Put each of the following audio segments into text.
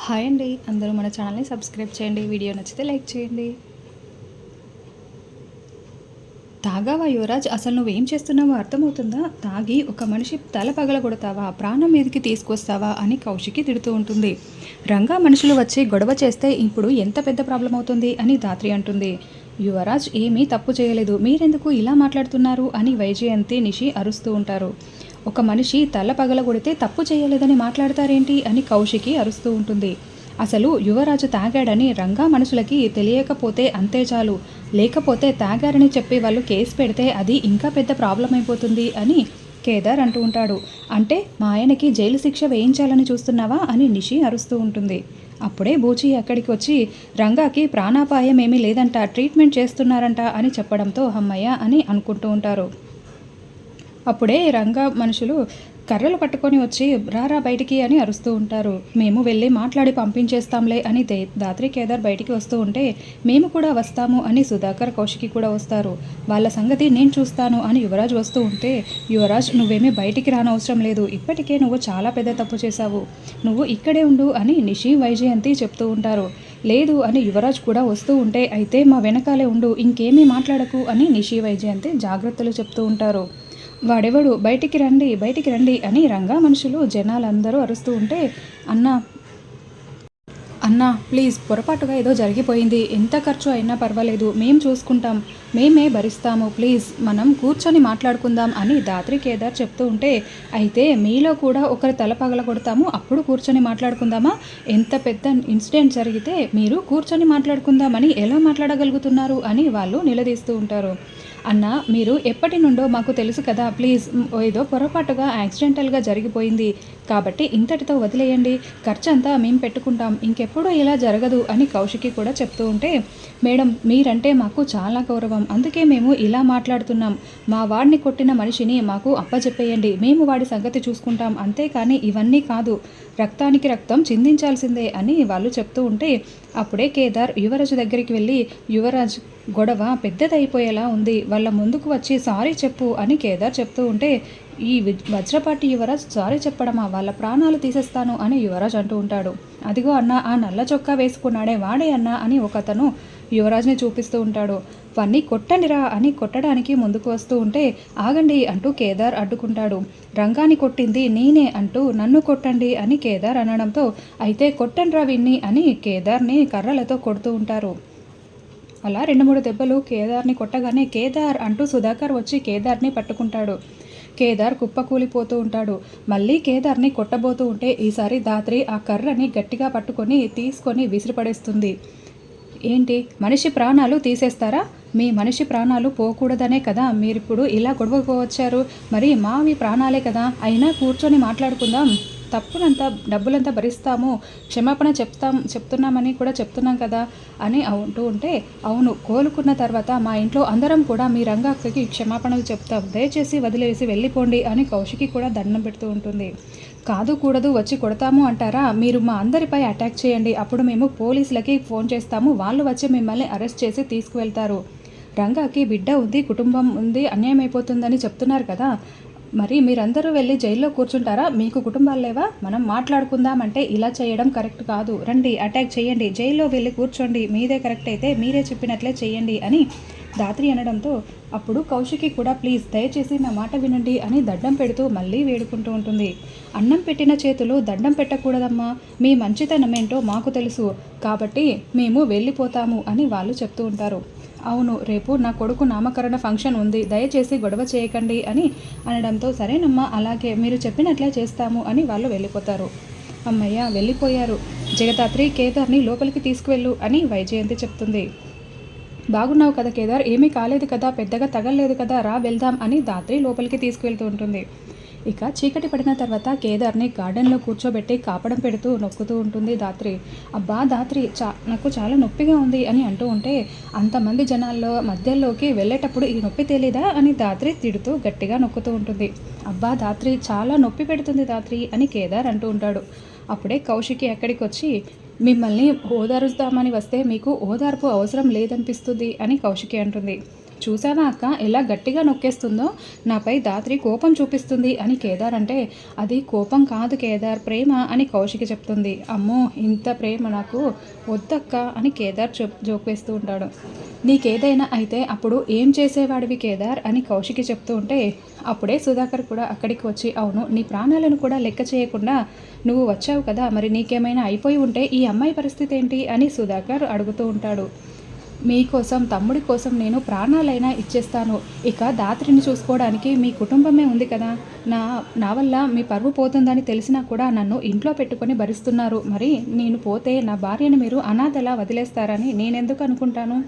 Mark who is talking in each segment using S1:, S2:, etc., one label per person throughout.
S1: Hi అండి, అందరూ మన ఛానల్ని సబ్స్క్రైబ్ చేయండి. వీడియో నచ్చితే లైక్ చేయండి. తాగావా యువరాజ్? అసలు నువ్వేం చేస్తున్నావో అర్థమవుతుందా? తాగి ఒక మనిషి తల పగలగొడతావా, ప్రాణం మీదకి తీసుకొస్తావా అని కౌశికి తిడుతూ ఉంటుంది. రంగా మనుషులు వచ్చి గొడవ చేస్తే ఇప్పుడు ఎంత పెద్ద ప్రాబ్లం అవుతుంది అని ధాత్రి అంటుంది. యువరాజ్ ఏమీ తప్పు చేయలేదు, మీరెందుకు ఇలా మాట్లాడుతున్నారు అని వైజయంతి నిషి అరుస్తూ ఉంటారు. ఒక మనిషి తల పగలగొడితే తప్పు చేయలేదని మాట్లాడతారేంటి అని కౌశికి అరుస్తూ ఉంటుంది. అసలు యువరాజు తాగాడని రంగా మనుషులకి తెలియకపోతే అంతే చాలు, లేకపోతే తాగారని చెప్పి వాళ్ళు కేసు పెడితే అది ఇంకా పెద్ద ప్రాబ్లం అయిపోతుంది అని కేదార్ అంటూ ఉంటాడు. అంటే మా ఆయనకి జైలు శిక్ష వేయించాలని చూస్తున్నావా అని నిషి అరుస్తూ ఉంటుంది. అప్పుడే బూచి అక్కడికి వచ్చి రంగాకి ప్రాణాపాయం ఏమీ లేదంట, ట్రీట్మెంట్ చేస్తున్నారంట అని చెప్పడంతో అమ్మయ్య అని అనుకుంటూ ఉంటారు. అప్పుడే రంగా మనుషులు కర్రలు పట్టుకొని వచ్చి రారా బయటికి అని అరుస్తూ ఉంటారు. మేము వెళ్ళి మాట్లాడి పంపించేస్తాంలే అని దాత్రి కేదార్ బయటికి వస్తూ ఉంటే మేము కూడా వస్తాము అని సుధాకర్ కౌశికి కూడా వస్తారు. వాళ్ళ సంగతి నేను చూస్తాను అని యువరాజ్ వస్తూ ఉంటే, యువరాజ్ నువ్వేమీ బయటికి రానవసరం లేదు, ఇప్పటికే నువ్వు చాలా పెద్ద తప్పు చేశావు, నువ్వు ఇక్కడే ఉండు అని నిషి వైజయంతి చెప్తూ ఉంటారు. లేదు అని యువరాజ్ కూడా వస్తూ ఉంటే, అయితే మా వెనకాలే ఉండు, ఇంకేమీ మాట్లాడకు అని నిషి వైజయంతి జాగ్రత్తలు చెప్తూ ఉంటారు. వాడెవడు, బయటికి రండి అని రంగా మనుషులు జనాలందరూ అరుస్తూ ఉంటే, అన్నా ప్లీజ్, పొరపాటుగా ఏదో జరిగిపోయింది, ఎంత ఖర్చు అయినా పర్వాలేదు, మేం చూసుకుంటాం, మేమే భరిస్తాము, ప్లీజ్ మనం కూర్చొని మాట్లాడుకుందాం అని దాత్రి కేదార్ చెప్తూ ఉంటే, అయితే మీలో కూడా ఒకరి తల పగలగొడతాము, అప్పుడు కూర్చొని మాట్లాడుకుందామా? ఎంత పెద్ద ఇన్సిడెంట్ జరిగితే మీరు కూర్చొని మాట్లాడుకుందామని ఎలా మాట్లాడగలుగుతున్నారు అని వాళ్ళు నిలదీస్తూ ఉంటారు. అన్న మీరు ఎప్పటి నుండో మాకు తెలుసు కదా, ప్లీజ్ ఏదో పొరపాటుగా యాక్సిడెంటల్గా జరిగిపోయింది కాబట్టి ఇంతటితో వదిలేయండి, ఖర్చు అంతా మేము పెట్టుకుంటాం, ఇంకెప్పుడూ ఇలా జరగదు అని కౌశికి కూడా చెప్తూ ఉంటే, మేడం మీరంటే మాకు చాలా గౌరవం, అందుకే మేము ఇలా మాట్లాడుతున్నాం, మా వాడిని కొట్టిన మనిషిని మాకు అప్పచెప్పేయండి, మేము వాడి సంగతి చూసుకుంటాం, అంతేకాని ఇవన్నీ కాదు, రక్తానికి రక్తం చిందించాల్సిందే అని వాళ్ళు చెప్తూ ఉంటే, అప్పుడే కేదార్ యువరాజు దగ్గరికి వెళ్ళి, యువరాజ్ గొడవ పెద్దదైపోయేలా ఉంది, వాళ్ళ ముందుకు వచ్చి సారీ చెప్పు అని కేదార్ చెప్తూ ఉంటే, ఈ వజ్రపాటి యువరాజ్ సారీ చెప్పడమా, వాళ్ళ ప్రాణాలు తీసేస్తాను అని యువరాజ్ అంటూ ఉంటాడు. అదిగో అన్న, ఆ నల్ల చొక్కా వేసుకున్నాడే వాడే అన్న అని ఒకతను యువరాజ్ని చూపిస్తూ ఉంటాడు. వాణ్ణి కొట్టండిరా అని కొట్టడానికి ముందుకు వస్తూ ఉంటే, ఆగండి అంటూ కేదార్ అడ్డుకుంటాడు. రంగాని కొట్టింది నేనే అంటూ నన్ను కొట్టండి అని కేదార్ అనడంతో, అయితే కొట్టండిరా విన్ని అని కేదార్ని కర్రలతో కొడుతూ ఉంటారు. అలా 2-3 దెబ్బలు కేదార్ని కొట్టగానే కేదార్ అంటూ సుధాకర్ వచ్చి కేదార్ని పట్టుకుంటాడు. కేదార్ కుప్పకూలిపోతూ ఉంటాడు. మళ్ళీ కేదార్ని కొట్టబోతూ ఉంటే ఈసారి దాత్రి ఆ కర్రని గట్టిగా పట్టుకొని తీసుకొని విసిరిపడేస్తుంది. ఏంటి, మనిషి ప్రాణాలు తీసేస్తారా? మీ మనిషి ప్రాణాలు పోకూడదనే కదా మీరిప్పుడు ఇలా గొడవకు వచ్చారు, మరి మావి ప్రాణాలే కదా, అయినా కూర్చొని మాట్లాడుకుందాం, తప్పునంతా డబ్బులంతా భరిస్తాము, క్షమాపణ చెప్తున్నామని కూడా చెప్తున్నాం కదా అని అంటూ ఉంటే, అవును కోలుకున్న తర్వాత మా ఇంట్లో అందరం కూడా మీ రంగక్కకి క్షమాపణలు చెప్తాం, దయచేసి వదిలేసి వెళ్ళిపోండి అని కౌశికి కూడా దండం పెడుతూ ఉంటుంది. కాదు కూడదు వచ్చి కొడతాము అంటారా, మీరు మా అందరిపై అటాక్ చేయండి, అప్పుడు మేము పోలీసులకి ఫోన్ చేస్తాము, వాళ్ళు వచ్చి మిమ్మల్ని అరెస్ట్ చేసి తీసుకువెళ్తారు, రంగాకి బిడ్డ ఉంది, కుటుంబం ఉంది, అన్యాయం అయిపోతుందని చెప్తున్నారు కదా, మరి మీరందరూ వెళ్ళి జైల్లో కూర్చుంటారా, మీకు కుటుంబాలు లేవా, మనం మాట్లాడుకుందామంటే ఇలా చేయడం కరెక్ట్ కాదు, రండి అటాక్ చేయండి, జైల్లో వెళ్ళి కూర్చోండి, మీదే కరెక్ట్ అయితే మీరే చెప్పినట్లే చేయండి అని దాత్రి అనడంతో, అప్పుడు కౌశికి కూడా ప్లీజ్ దయచేసి నా మాట వినండి అని దండం పెడుతూ మళ్ళీ వేడుకుంటూ ఉంటుంది. అన్నం పెట్టిన చేతులు దండం పెట్టకూడదమ్మా, మీ మంచితనం ఏంటో మాకు తెలుసు కాబట్టి మేము వెళ్ళిపోతాము అని వాళ్ళు చెప్తూ ఉంటారు. అవును, రేపు నా కొడుకు నామకరణ ఫంక్షన్ ఉంది, దయచేసి గొడవ చేయకండి అని అనడంతో, సరేనమ్మా అలాగే మీరు చెప్పినట్లే చేస్తాము అని వాళ్ళు వెళ్ళిపోతారు. అమ్మయ్య వెళ్ళిపోయారు, జగదాత్రి కేదార్ని లోపలికి తీసుకువెళ్ళు అని వైజయంతి చెప్తుంది. బాగున్నావు కదా కేదార్, ఏమీ కాలేదు కదా, పెద్దగా తగలలేదు కదా, రా వెళ్దాం అని దాత్రి లోపలికి తీసుకువెళ్తూ ఉంటుంది. ఇక చీకటి పడిన తర్వాత కేదార్ని గార్డెన్లో కూర్చోబెట్టి కాపడం పెడుతూ నొక్కుతూ ఉంటుంది దాత్రి. అబ్బా దాత్రి నాకు చాలా నొప్పిగా ఉంది అని అంటూ ఉంటే, అంతమంది జనాల్లో మధ్యలోకి వెళ్ళేటప్పుడు ఈ నొప్పి తెలీదా అని దాత్రి తిడుతూ గట్టిగా నొక్కుతూ ఉంటుంది. అబ్బా దాత్రి చాలా నొప్పి పెడుతుంది దాత్రి అని కేదార్ అంటూ ఉంటాడు. అప్పుడే కౌశికి అక్కడికి వచ్చి, మిమ్మల్ని ఓదారుస్తామని వస్తే మీకు ఓదార్పు అవసరం లేదనిపిస్తుంది అని కౌశికి అంటుంది. చూసావా అక్క ఎలా గట్టిగా నొక్కేస్తుందో, నాపై దాత్రి కోపం చూపిస్తుంది అని కేదార్ అంటే, అది కోపం కాదు కేదార్, ప్రేమ అని కౌశికి చెప్తుంది. అమ్మో ఇంత ప్రేమ నాకు వద్దక్క అని కేదార్ జోక్ వేస్తూ ఉంటాడు. నీకేదైనా అయితే అప్పుడు ఏం చేసేవాడివి కేదార్ అని కౌశికి చెప్తూ ఉంటే, అప్పుడే సుధాకర్ కూడా అక్కడికి వచ్చి, అవును నీ ప్రాణాలను కూడా లెక్క చేయకుండా నువ్వు వచ్చావు కదా, మరి నీకేమైనా అయిపోయి ఉంటే ఈ అమ్మాయి పరిస్థితి ఏంటి అని సుధాకర్ అడుగుతూ ఉంటాడు. మీకోసం తమ్ముడి కోసం నేను ప్రాణాలైనా ఇచ్చేస్తాను, ఇక దాత్రిని చూసుకోవడానికి మీ కుటుంబమే ఉంది కదా, నా వల్ల మీ పరువు పోతుందని తెలిసినా కూడా నన్ను ఇంట్లో పెట్టుకొని భరిస్తున్నారు, మరి నేను పోతే నా భార్యను మీరు అనాథలా వదిలేస్తారని నేనెందుకు అనుకుంటాను,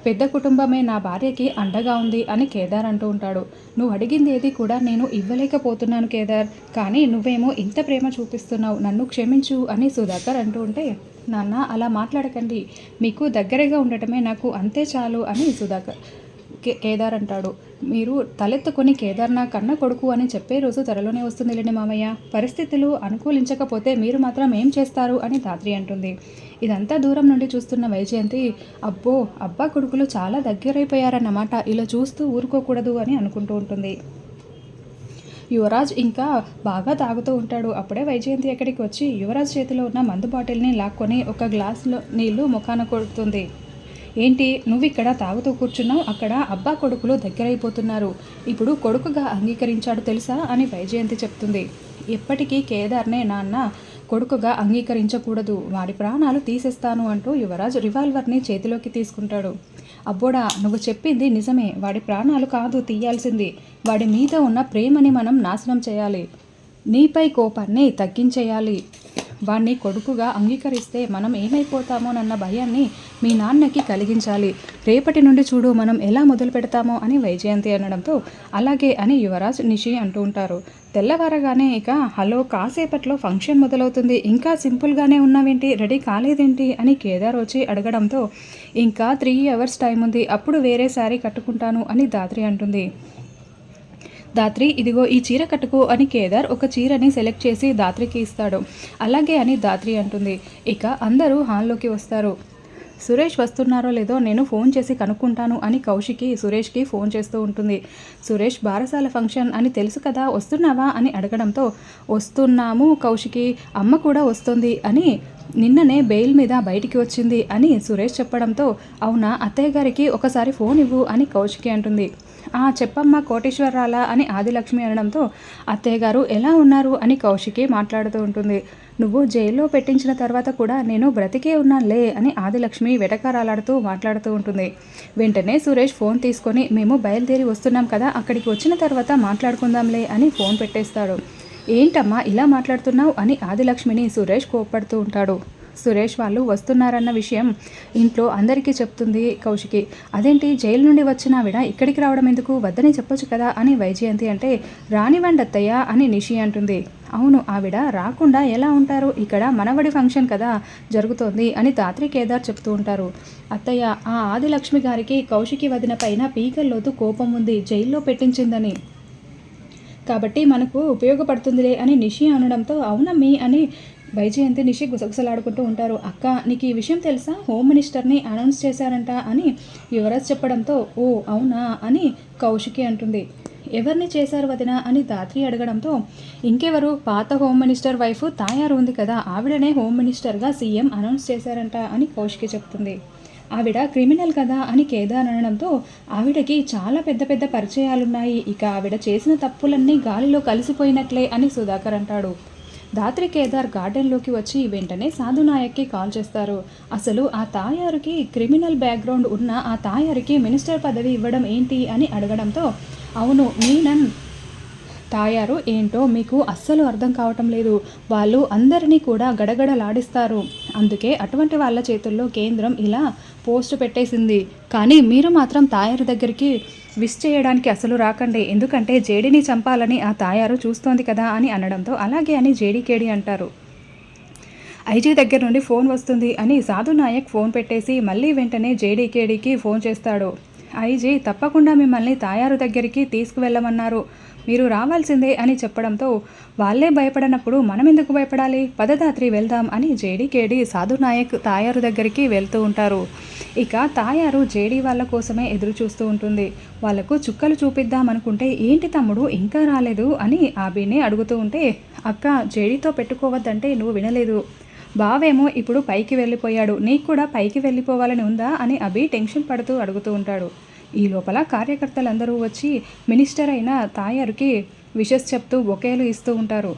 S1: పెద్ద కుటుంబమే నా భార్యకి అండగా ఉంది అని కేదార్ అంటూ ఉంటాడు. నువ్వు అడిగింది ఏది కూడా నేను ఇవ్వలేకపోతున్నాను కేదార్, కానీ నువ్వేమో ఇంత ప్రేమ చూపిస్తున్నావు, నన్ను క్షమించు అని సుధాకర్ అంటూ ఉంటే, నాన్న అలా మాట్లాడకండి, మీకు దగ్గరగా ఉండటమే నాకు అంతే చాలు అని కేదార్ అంటాడు. మీరు తలెత్తుకొని కేదార్ నా కన్న కొడుకు అని చెప్పే రోజు త్వరలోనే వస్తుందిలేండి మామయ్య, పరిస్థితులు అనుకూలించకపోతే మీరు మాత్రం ఏం చేస్తారు అని దాత్రి అంటుంది. ఇదంతా దూరం నుండి చూస్తున్న వైజయంతి, అబ్బో అబ్బా కొడుకులు చాలా దగ్గరైపోయారన్నమాట, ఇలా చూస్తూ ఊరుకోకూడదు అని అనుకుంటూ ఉంటుంది. యువరాజ్ ఇంకా బాగా తాగుతూ ఉంటాడు. అప్పుడే వైజయంతి ఎక్కడికి వచ్చి యువరాజ్ చేతిలో ఉన్న మందు బాటిల్ని లాక్కొని ఒక గ్లాసులో నీళ్లు ముఖాన కొడుతుంది. ఏంటి నువ్వు ఇక్కడ తాగుతూ కూర్చున్నావు, అక్కడ అబ్బా కొడుకులు దగ్గరైపోతున్నారు, ఇప్పుడు కొడుకుగా అంగీకరించాడు తెలుసా అని వైజయంతి చెప్తుంది. ఎప్పటికీ కేదార్నే నాన్న కొడుకుగా అంగీకరించకూడదు, వాడి ప్రాణాలు తీసేస్తాను అంటూ యువరాజ్ రివాల్వర్ని చేతిలోకి తీసుకుంటాడు. అబ్బోడా నువ్వు చెప్పింది నిజమే, వాడి ప్రాణాలు కాదు తీయాల్సింది, వాడి మీద ఉన్న ప్రేమని మనం నాశనం చేయాలి, నీపై కోపాన్ని తగ్గించేయాలి, వాణ్ణి కొడుకుగా అంగీకరిస్తే మనం ఏమైపోతామోనన్న భయాన్ని మీ నాన్నకి కలిగించాలి, రేపటి నుండి చూడు మనం ఎలా మొదలు పెడతామో అని వైజయంతి అనడంతో, అలాగే అని యువరాజ్ నిషి అంటూ ఉంటారు. తెల్లవారగానే ఇక హలో కాసేపట్లో ఫంక్షన్ మొదలవుతుంది, ఇంకా సింపుల్గానే ఉన్నావేంటి, రెడీ కాలేదేంటి అని కేదార్ వచ్చి అడగడంతో, ఇంకా 3 hours టైం ఉంది, అప్పుడు వేరే శారీ కట్టుకుంటాను అని దాత్రి అంటుంది. దాత్రి ఇదిగో ఈ చీర కట్టుకో అని కేదార్ ఒక చీరని సెలెక్ట్ చేసి దాత్రికి ఇస్తాడు. అలాగే అని దాత్రి అంటుంది. ఇక అందరూ హాల్లోకి వస్తారు. సురేష్ వస్తున్నారో లేదో నేను ఫోన్ చేసి కనుక్కుంటాను అని కౌశికి సురేష్కి ఫోన్ చేస్తూ ఉంటుంది. సురేష్ బారసాల ఫంక్షన్ అని తెలుసు కదా, వస్తున్నావా అని అడగడంతో, వస్తున్నాము కౌశికి, అమ్మ కూడా వస్తుంది అని నిన్ననే బెయిల్ మీద బయటికి వచ్చింది అని సురేష్ చెప్పడంతో, అవునా అత్తయ్య గారికి ఒకసారి ఫోన్ ఇవ్వు అని కౌశికి అంటుంది. చెప్పమ్మా కోటేశ్వరరాలా అని ఆదిలక్ష్మి అనడంతో, అత్తయ్య గారు ఎలా ఉన్నారు అని కౌశికి మాట్లాడుతూ ఉంటుంది. నువ్వు జైల్లో పెట్టించిన తర్వాత కూడా నేను బ్రతికే ఉన్నానులే అని ఆదిలక్ష్మి వెటకారాలాడుతూ మాట్లాడుతూ ఉంటుంది. వెంటనే సురేష్ ఫోన్ తీసుకొని, మేము బయలుదేరి వస్తున్నాం కదా, అక్కడికి వచ్చిన తర్వాత మాట్లాడుకుందాంలే అని ఫోన్ పెట్టేస్తాడు. ఏంటమ్మా ఇలా మాట్లాడుతున్నావు అని ఆదిలక్ష్మిని సురేష్ కోప్పడుతూ ఉంటాడు. సురేష్ వాళ్ళు వస్తున్నారన్న విషయం ఇంట్లో అందరికీ చెప్తుంది కౌశికి. అదేంటి జైలు నుండి వచ్చిన ఆవిడ ఇక్కడికి రావడం ఎందుకు, వద్దని చెప్పొచ్చు కదా అని వైజయంతి అంటే, రానివ్వండి అత్తయ్య అని నిషి అంటుంది. అవును ఆవిడ రాకుండా ఎలా ఉంటారు, ఇక్కడ మనవడి ఫంక్షన్ కదా జరుగుతోంది అని దాత్రి కేదార్ చెప్తూ ఉంటారు. అత్తయ్య ఆ ఆదిలక్ష్మి గారికి కౌశికి వదిన పైన పీకల్లోతు కోపం ఉంది, జైల్లో పెట్టించిందని, కాబట్టి మనకు ఉపయోగపడుతుందిలే అని నిషి అనడంతో, అవునమ్మీ అని వైజయంతి నిషి గుసగుసలాడుకుంటూ ఉంటారు. అక్క నీకు ఈ విషయం తెలుసా, హోమ్ మినిస్టర్ని అనౌన్స్ చేశారంట అని యువరాజ్ చెప్పడంతో, ఓ అవునా అని కౌశికి అంటుంది. ఎవరిని చేశారు వదిన అని దాత్రి అడగడంతో, ఇంకెవరు పాత హోమ్ మినిస్టర్ వైఫ్ తాయారు ఉంది కదా, ఆవిడనే హోమ్ మినిస్టర్గా సీఎం అనౌన్స్ చేశారంట అని కౌశికి చెప్తుంది. ఆవిడ క్రిమినల్ కదా అని కేదార్ అనడంతో, ఆవిడకి చాలా పెద్ద పెద్ద పరిచయాలున్నాయి, ఇక ఆవిడ చేసిన తప్పులన్నీ గాలిలో కలిసిపోయినట్లే అని సుధాకర్ అంటాడు. దాత్రి కేదార్ గార్డెన్లోకి వచ్చి వెంటనే సాధునాయక్కి కాల్ చేస్తారు. అసలు ఆ తాయారుకి క్రిమినల్ బ్యాక్గ్రౌండ్ ఉన్న ఆ తాయారుకి మినిస్టర్ పదవి ఇవ్వడం ఏంటి అని అడగడంతో, అవును మీనన్ తాయారు ఏంటో మీకు అస్సలు అర్థం కావటం లేదు, వాళ్ళు అందరినీ కూడా గడగడలాడిస్తారు, అందుకే అటువంటి వాళ్ళ చేతుల్లో కేంద్రం ఇలా పోస్టు పెట్టేసింది, కానీ మీరు మాత్రం తాయారు దగ్గరికి విష్ చేయడానికి అసలు రాకండి, ఎందుకంటే జేడీని చంపాలని ఆ తాయారు చూస్తోంది కదా అని అనడంతో, అలాగే అని జేడీకేడి అంటారు. ఐజీ దగ్గర నుండి ఫోన్ వస్తుంది అని సాధునాయక్ ఫోన్ పెట్టేసి మళ్ళీ వెంటనే జేడీకేడికి ఫోన్ చేస్తాడు. ఐజీ తప్పకుండా మిమ్మల్ని తాయారు దగ్గరికి తీసుకువెళ్ళమన్నారు, మీరు రావాల్సిందే అని చెప్పడంతో వాళ్ళే భయపడనప్పుడు మనం ఎందుకు భయపడాలి, పదదాత్రి వెళ్దాం అని జేడీకేడి సాధు నాయక్ తాయారు దగ్గరికి వెళ్తూ ఉంటారు. ఇక తాయారు జేడీ వాళ్ళ కోసమే ఎదురు చూస్తూ ఉంటుంది. వాళ్ళకు చుక్కలు చూపిద్దాం అనుకుంటే ఏంటి తమ్ముడు ఇంకా రాలేదు అని ఆబీని అడుగుతూ ఉంటే, అక్క జేడీతో పెట్టుకోవద్దంటే నువ్వు వినలేదు, బావేమో ఇప్పుడు పైకి వెళ్ళిపోయాడు, నీకు కూడా పైకి వెళ్ళిపోవాలని ఉందా అని అభి టెన్షన్ పడుతూ అడుగుతూ ఉంటాడు. ఈ లోపల కార్యకర్తలందరూ వచ్చి మినిస్టర్ అయిన తాయారుకి విషెస్ చెప్తూ బొకేలు ఇస్తూ ఉంటారు.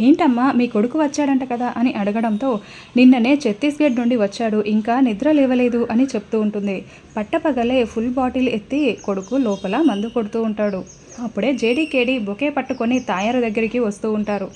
S1: ఏంటమ్మా మీ కొడుకు వచ్చాడంట కదా అని అడగడంతో నిన్ననే ఛత్తీస్గఢ్ నుండి వచ్చాడు, ఇంకా నిద్ర లేవలేదు అని చెప్తూ ఉంటుంది. పట్టపగలే ఫుల్ బాటిల్ ఎత్తి కొడుకు లోపల మందు కొడుతూ ఉంటాడు. అప్పుడే జేడీకేడి బొకే పట్టుకొని తాయారు దగ్గరికి వస్తూ ఉంటారు.